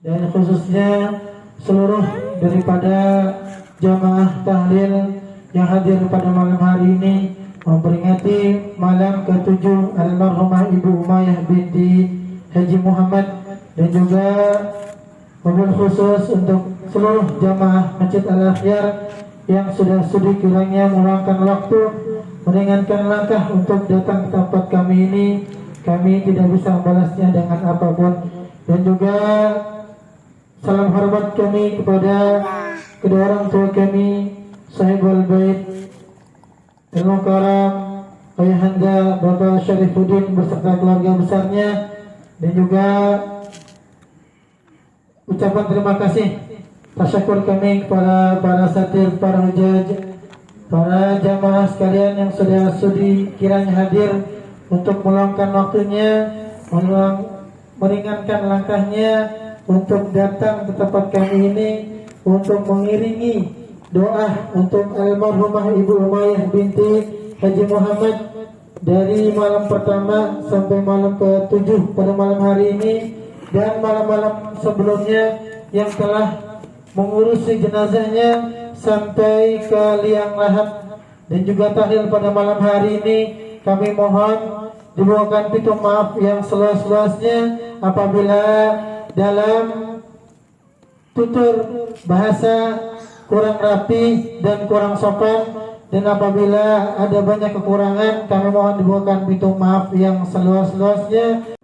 dan khususnya seluruh daripada jamaah tahlil yang hadir pada malam hari ini memperingati malam ke-7 almarhumah Ibu Umayyah binti Haji Muhammad, dan juga mobil khusus untuk seluruh jamaah Masjid Al-Akhyar yang sudah sudi kiranya meluangkan waktu meringankan langkah untuk datang ke tempat kami ini. Kami tidak bisa membalasnya dengan apapun. Dan juga salam hormat kami kepada kedua orang tua kami, Sahibul Bait Ilmu Karam Ayahanda Bapak Syarifuddin beserta keluarga besarnya, dan juga ucapan terima kasih tasyukur kami kepada para satir, para hujaj, para jamaah sekalian yang sudah sudi kiranya hadir untuk meluangkan waktunya, meringankan langkahnya untuk datang ke tempat kami ini untuk mengiringi doa untuk almarhumah Ibu Umayyah binti Haji Muhammad dari malam pertama sampai malam ke-7 pada malam hari ini, dan malam-malam sebelumnya yang telah mengurusi jenazahnya sampai ke liang lahat. Dan juga tahlil pada malam hari ini kami mohon dibawakan pintu maaf yang seluas-luasnya apabila dalam tutur bahasa kurang rapi dan kurang sopan, dan apabila ada banyak kekurangan kami mohon dibawakan pintu maaf yang seluas-luasnya.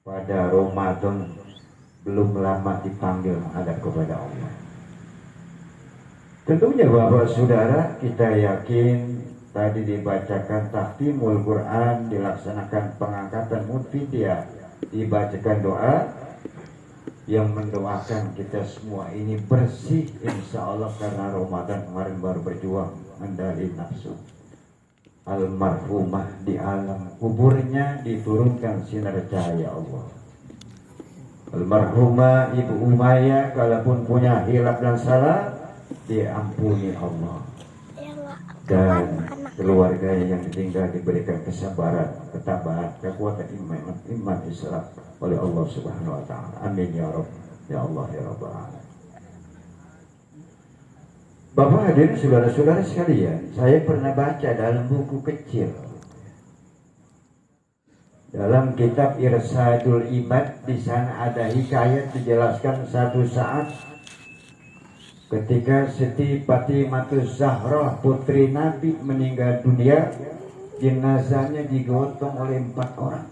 Pada Ramadan belum lama dipanggil menghadap kepada Allah. Tentunya Bapak Saudara, kita yakin tadi dibacakan tahtimul Quran, dilaksanakan pengangkatan mudfidyah, dibacakan doa yang mendoakan kita semua ini bersih insya Allah, karena Ramadan kemarin baru berjuang mendali nafsu. Almarhumah di alam kuburnya diturunkan sinar cahaya Allah. Almarhumah Ibu Umayyah kalaupun punya hilaf dan salah diampuni Allah, dan keluarganya yang ditinggal diberikan kesabaran, ketabahan, kekuatan iman Islam oleh Allah Subhanahu wa taala. Amin ya Rabb, ya Allah ya Rabbal alamin. Bapak hadirin saudara-saudara sekalian, saya pernah baca dalam buku kecil, dalam kitab Irsadul Ibad, di sana ada hikayat dijelaskan satu saat ketika Siti Fatimatus Zahra putri Nabi meninggal dunia, jenazahnya digotong oleh 4 orang.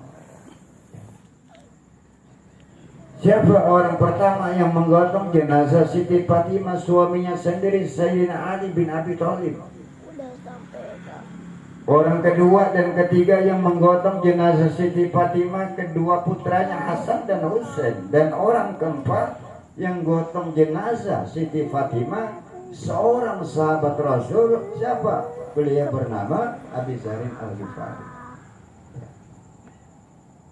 Siapa orang pertama yang menggotong jenazah Siti Fatimah? Suaminya sendiri, Sayyidina Ali bin Abi Thalib. Orang kedua dan ketiga yang menggotong jenazah Siti Fatimah, kedua putranya Hasan dan Husain. Dan orang keempat yang gotong jenazah Siti Fatimah, seorang sahabat Rasul. Siapa? Beliau bernama Abi Zarin Al-Ghifari.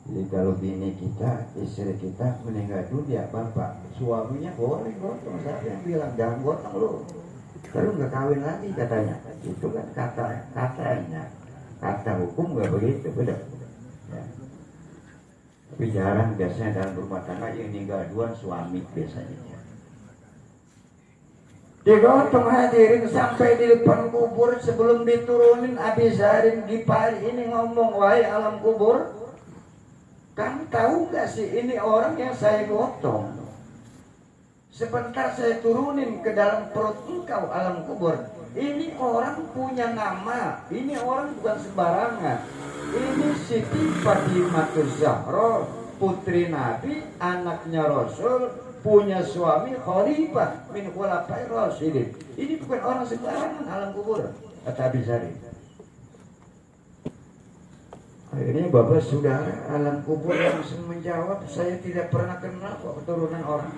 Jadi kalau bini kita, istri kita meninggal dunia, bapak, suaminya boleh gotong. Saya yang bilang jangan gotong lo, kalau nggak kawin lagi katanya. Itu kan katanya, kata hukum nggak begitu, betul. Ya. Tapi jarang, biasanya dalam rumah tangga yang meninggal duluan suami biasanya. Digotong hadirin sampai di depan kubur. Sebelum diturunin, Abi Zarin Ghifari ini ngomong, wahai alam kubur, kamu tahu gak sih ini orang yang saya gotong? Sebentar saya turunin ke dalam perut engkau alam kubur. Ini orang punya nama, ini orang bukan sembarangan. Ini Siti Fatimatus Zahra, putri Nabi, anaknya Rasul, punya suami Khalifah min khulafai Rasyidin. Ini bukan orang sembarangan alam kubur, kata Abi Zarin. Akhirnya Bapak Saudara, alam kubur langsung menjawab, saya tidak pernah kenal kok keturunan orang.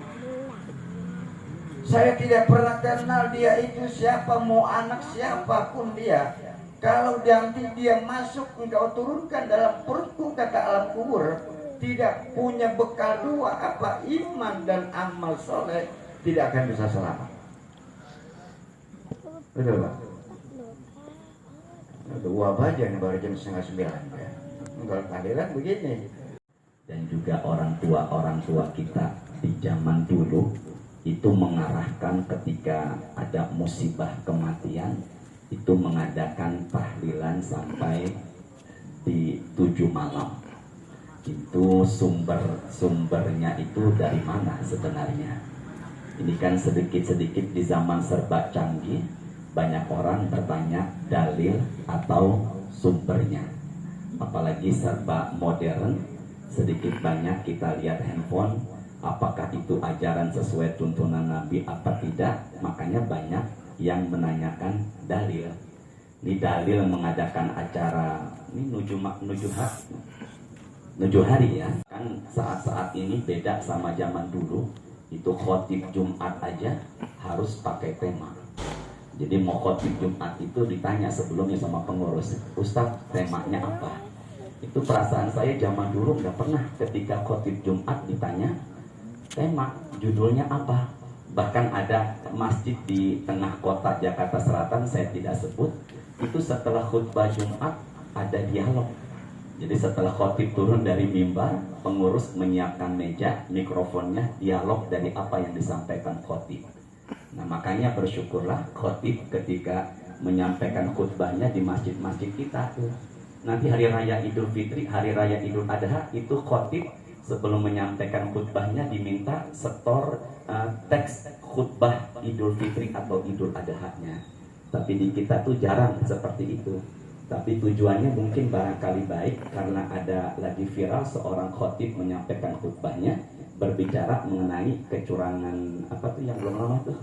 Saya tidak pernah kenal dia itu siapa, mau anak siapapun dia. Kalau nanti dia masuk, engkau turunkan dalam perutku, kata alam kubur, tidak punya bekal dua, apa iman dan amal soleh, tidak akan bisa selamat. Betul Pak? Dua aja nih baru jam 8:30 ya. Kalau keadilan begini. Dan juga orang tua kita di zaman dulu itu mengarahkan ketika ada musibah kematian itu mengadakan tahlilan sampai di 7 malam. Itu sumbernya itu dari mana sebenarnya? Ini kan sedikit-sedikit di zaman serba canggih, banyak orang bertanya dalil atau sumbernya. Apalagi serba modern, sedikit banyak kita lihat handphone, apakah itu ajaran sesuai tuntunan Nabi apa tidak. Makanya banyak yang menanyakan dalil. Ini dalil mengadakan acara ini nujuh hari ya. Kan saat-saat ini beda sama zaman dulu. Itu khotib Jumat aja harus pakai tema. Jadi mau khotib Jumat itu ditanya sebelumnya sama pengurus, Ustaz temanya apa? Itu perasaan saya zaman dulu nggak pernah ketika khotib Jumat ditanya tema, judulnya apa? Bahkan ada masjid di tengah kota Jakarta Selatan, saya tidak sebut, itu setelah khutbah Jumat ada dialog. Jadi setelah khotib turun dari mimbar, pengurus menyiapkan meja, mikrofonnya, dialog dari apa yang disampaikan khotib. Nah makanya bersyukurlah khotib ketika menyampaikan khutbahnya di masjid-masjid kita tuh. Nanti hari raya Idul Fitri, hari raya Idul Adha, itu khotib sebelum menyampaikan khutbahnya diminta setor teks khutbah Idul Fitri atau Idul Adha-nya. Tapi di kita tuh jarang seperti itu. Tapi tujuannya mungkin barangkali baik karena ada lagi viral seorang khotib menyampaikan khutbahnya berbicara mengenai kecurangan apa tuh yang belum lama tuh,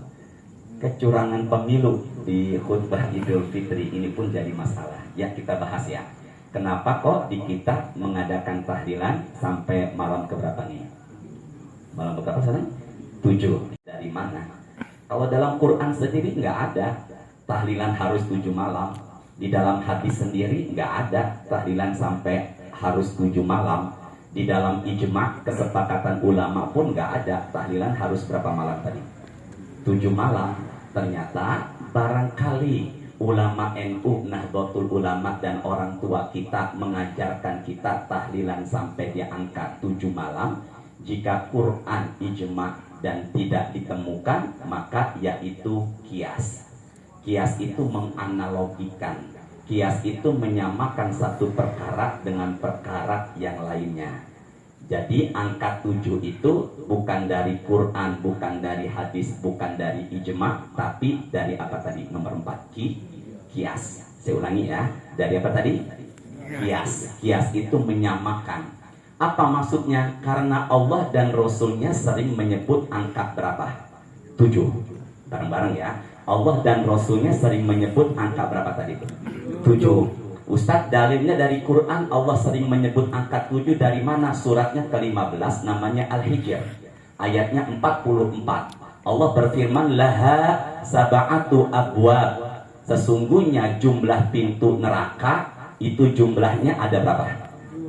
kecurangan pemilu di khutbah Idul Fitri. Ini pun jadi masalah. Ya kita bahas ya. Kenapa kok di kita mengadakan tahlilan sampai malam keberapa nih? Malam keberapa sana? 7. Dari mana? Kalau dalam Quran sendiri nggak ada tahlilan harus 7 malam. Di dalam hadis sendiri nggak ada tahlilan sampai harus 7 malam. Di dalam ijma kesepakatan ulama pun nggak ada tahlilan harus berapa malam tadi? 7 malam. Ternyata barangkali ulama NU, Nahdlatul Ulama dan orang tua kita mengajarkan kita tahlilan sampai di angka 7 malam. Jika Quran, ijma dan tidak ditemukan, maka yaitu kias. Kias itu menganalogikan. Kias itu menyamakan satu perkara dengan perkara yang lainnya. Jadi angka 7 itu bukan dari Quran, bukan dari hadis, bukan dari ijma, tapi dari apa tadi? Nomor 4, kias. Saya ulangi ya. Dari apa tadi? Kias. Kias itu menyamakan. Apa maksudnya? Karena Allah dan Rasulnya sering menyebut angka berapa? 7. Bareng-bareng ya. Allah dan Rasulnya sering menyebut angka berapa tadi? 7. Ustadz, dalilnya dari Quran Allah sering menyebut angka 7 dari mana? Suratnya ke-15 namanya Al-Hijr. Ayatnya 44. Allah berfirman, laha sab'atu abwab. Sesungguhnya jumlah pintu neraka itu jumlahnya ada berapa?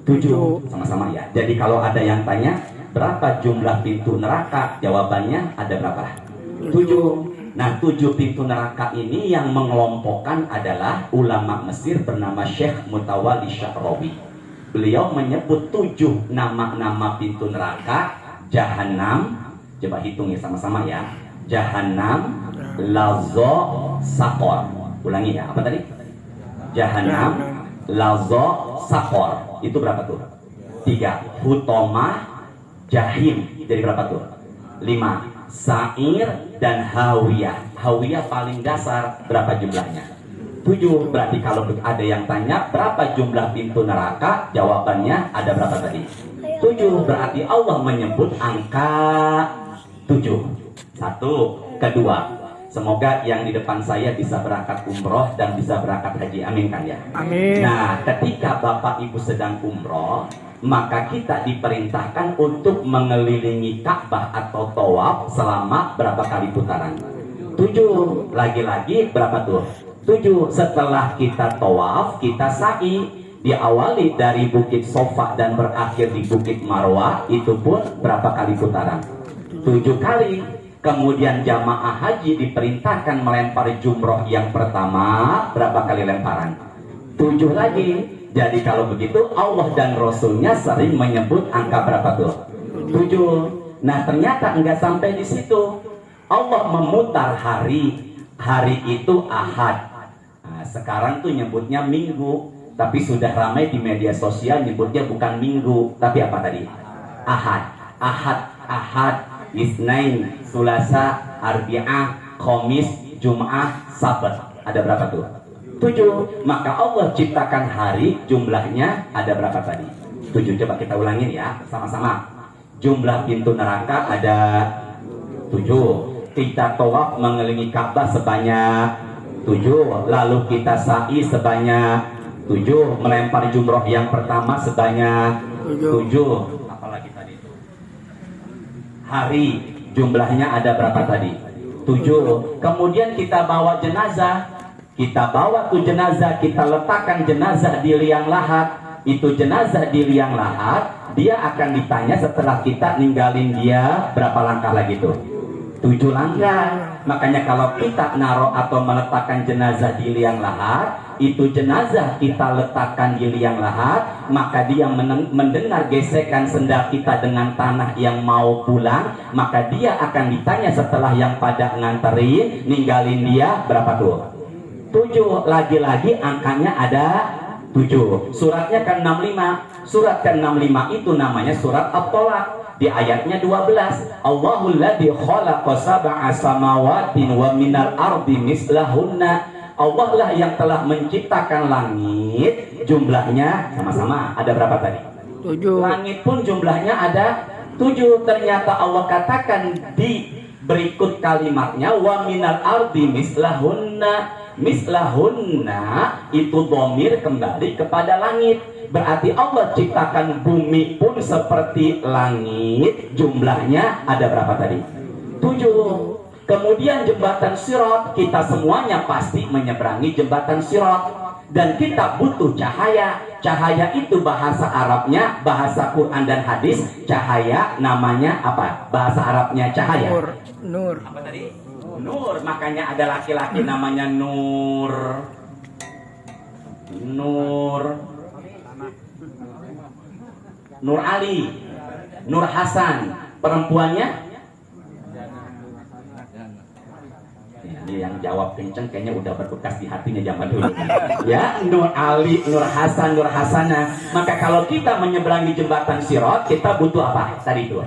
7. Sama-sama ya. Jadi kalau ada yang tanya berapa jumlah pintu neraka, jawabannya ada berapa? 7. Nah 7 pintu neraka ini yang mengelompokkan adalah ulama Mesir bernama Syekh Mutawalli Sya'rawi. Beliau menyebut 7 nama-nama pintu neraka. Jahannam, coba hitung ya sama-sama ya. Jahannam, Lazo, Sakor. Ulangi ya, apa tadi? Jahannam, Lazo, Sakor. Itu berapa tuh? 3. Hutomah, Jahim. Jadi berapa tuh? 5. Sa'ir dan Hawiyah. Hawiyah paling dasar, berapa jumlahnya? 7. Berarti kalau ada yang tanya berapa jumlah pintu neraka, jawabannya ada berapa tadi? 7. Berarti Allah menyebut angka 7. 1. Kedua, semoga yang di depan saya bisa berangkat umroh dan bisa berangkat haji. Amin kan ya? Amin. Nah ketika Bapak Ibu sedang umroh, maka kita diperintahkan untuk mengelilingi Ka'bah atau tawaf selama berapa kali putaran? 7. Lagi-lagi berapa tuh? 7. Setelah kita tawaf, kita sa'i. Diawali dari Bukit Sofa dan berakhir di Bukit Marwah, itu pun berapa kali putaran? 7 kali. Kemudian jamaah haji diperintahkan melempar jumroh yang pertama, berapa kali lemparan? 7 lagi. Jadi kalau begitu Allah dan Rasulnya sering menyebut angka berapa tuh? 7. Nah ternyata enggak sampai di situ. Allah memutar hari. Hari itu Ahad. Nah, sekarang tuh nyebutnya Minggu, tapi sudah ramai di media sosial nyebutnya bukan Minggu, tapi apa tadi? Ahad. Ahad, Isnain, Sulasa, Arbi'ah, Khamis, Jum'ah, Sabat. Ada berapa tuh? 7. Maka Allah ciptakan hari, jumlahnya ada berapa tadi? 7. Coba kita ulangin ya, sama-sama. Jumlah pintu neraka ada 7. Kita tawaf mengelilingi Ka'bah sebanyak 7. Lalu kita sa'i sebanyak 7. Melempar jumroh yang pertama sebanyak 7. Apalagi tadi itu? Hari, jumlahnya ada berapa tadi? 7. Kemudian kita bawa jenazah. Kita bawa tuh jenazah, kita letakkan jenazah di liang lahat. Itu jenazah di liang lahat, dia akan ditanya setelah kita ninggalin dia berapa langkah lagi tuh? 7 langkah. Makanya kalau kita naruh atau meletakkan jenazah di liang lahat, itu jenazah kita letakkan di liang lahat, maka dia mendengar gesekan sendal kita dengan tanah yang mau pulang, maka dia akan ditanya setelah yang pada nganterin ninggalin dia berapa tuh? 7. Lagi-lagi angkanya ada 7. Suratnya kan 65. Surat ke 65 itu namanya surat At-Tolak. Di ayatnya 12, Allahul ladzi khalaqa sab'a samawatin wa minal ardi mislahunna. Allah lah yang telah menciptakan langit, jumlahnya sama-sama ada berapa tadi? 7. Langit pun jumlahnya ada 7. Ternyata Allah katakan di berikut kalimatnya wa minal ardi mislahunna. Mislahunna itu dhamir kembali kepada langit. Berarti Allah ciptakan bumi pun seperti langit. Jumlahnya ada berapa tadi? 7. Kemudian jembatan Sirat, kita semuanya pasti menyeberangi jembatan Sirat. Dan kita butuh cahaya. Cahaya itu bahasa Arabnya, bahasa Quran dan hadis. Cahaya namanya apa? Bahasa Arabnya cahaya. Nur. Apa tadi? Nur. Makanya ada laki-laki namanya Nur. Nur Ali, Nur Hasan. Perempuannya? Ini yang jawab kenceng kayaknya udah berbekas di hatinya zaman dulu. Ya, Nur Ali, Nur Hasan, Nur Hasanah. Maka kalau kita menyeberangi jembatan Sirat, kita butuh apa? Tadi itu.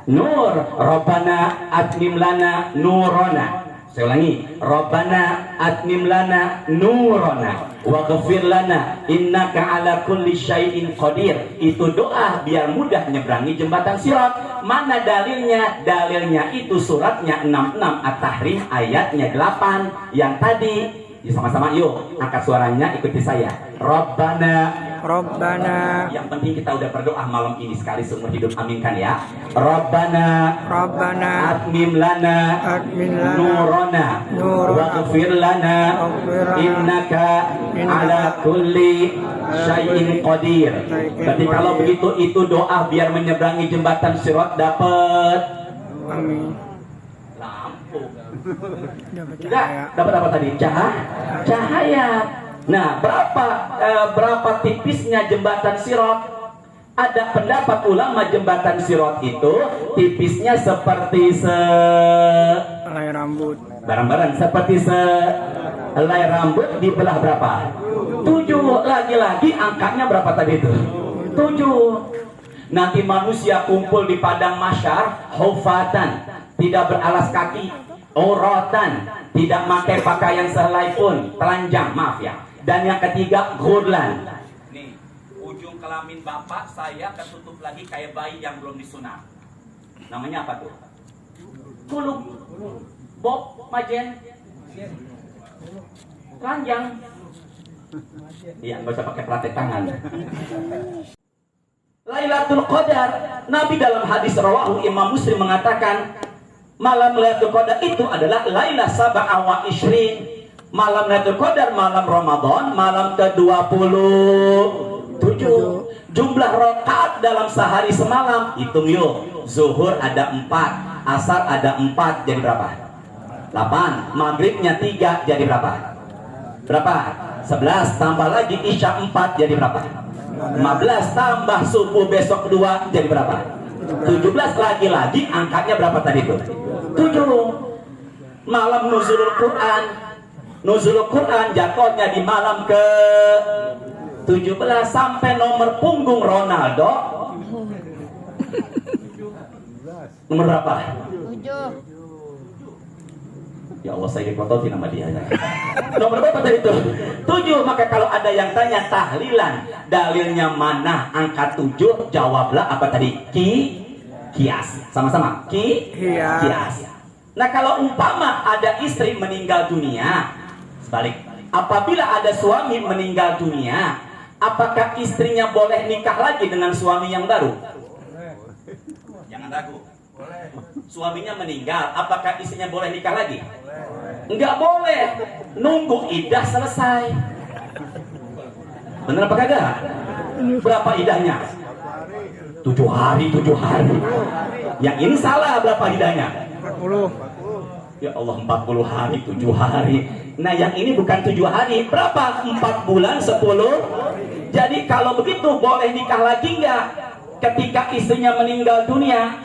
Nur, Rabbana atmim lana nurona. Saya ulangi, Rabbana atmim lana nurona waghfir lana innaka ala kulli syai'in qadir. Itu doa biar mudah nyeberangi jembatan Sirat. Mana dalilnya? Dalilnya itu suratnya 66 At-Tahrim ayatnya 8 yang tadi. Ya, sama-sama yuk angkat suaranya, ikuti saya. Rabbana. Yang penting kita udah berdoa malam ini sekali seumur hidup, aminkan ya. Rabbana atmim lana nurona waghfir lana innaka ala kulli syai'in qadir. Berarti kalau begitu itu doa biar menyeberangi jembatan Sirat dapat. Amin. Lampu. Enggak, dapat apa tadi? Cahaya. Nah, berapa tipisnya jembatan Sirat? Ada pendapat ulama jembatan Sirat itu tipisnya seperti helai rambut. Barang-barang seperti helai rambut dibelah berapa? 7. Lagi-lagi angkanya berapa tadi itu? 7. Nanti manusia kumpul di padang mahsyar hufatan, tidak beralas kaki, uratan, tidak pakai pakaian sehelai pun, telanjang, maaf ya. Dan yang ketiga, ghurlan. Nih, ujung kelamin bapak saya ketutup lagi kayak bayi yang belum disunat. Namanya apa tuh? Kuluk. Bob, majen. Telanjang. Iya, nggak usah pakai pelatek tangan. Lailatul Qadar. Nabi dalam hadis rawahu Imam Muslim mengatakan, malam Lailatul Qadar itu adalah Lailah Sab'a wa Ishrin. Malam Lailatul Qadar, malam Ramadan, malam ke-27. Jumlah rakaat dalam sehari semalam, hitung yuk. Zuhur ada 4, asar ada 4, jadi berapa? 8. Maghribnya 3, jadi berapa? 11. Tambah lagi isya 4, jadi berapa? 15. Tambah subuh besok 2, jadi berapa? 17 lagi-lagi angkanya berapa tadi itu? 7. Malam nuzulul Quran. Nuzulul Quran jatuhnya di malam ke 17 sampai nomor punggung Ronaldo. Nomor berapa? 7. Ya Allah, saya dikototin nama dia. Nomor berapa tadi itu? 7. Maka kalau ada yang tanya tahlilan, dalilnya mana angka 7? Jawablah apa tadi? Kias. Sama-sama. Kias. Nah, kalau umpama ada istri meninggal dunia, sebalik. Apabila ada suami meninggal dunia, apakah istrinya boleh nikah lagi dengan suami yang baru? Jangan ragu. Suaminya meninggal, apakah istrinya boleh nikah lagi? Enggak boleh. Nunggu iddah selesai. Bener apa kagak? Berapa idahnya? 7 hari. Yang ini salah, berapa idahnya? 40. Ya Allah, 40 hari, 7 hari. Nah, yang ini bukan 7 hari. Berapa? 4 bulan, 10. Jadi kalau begitu boleh nikah lagi enggak? Ketika istrinya meninggal dunia,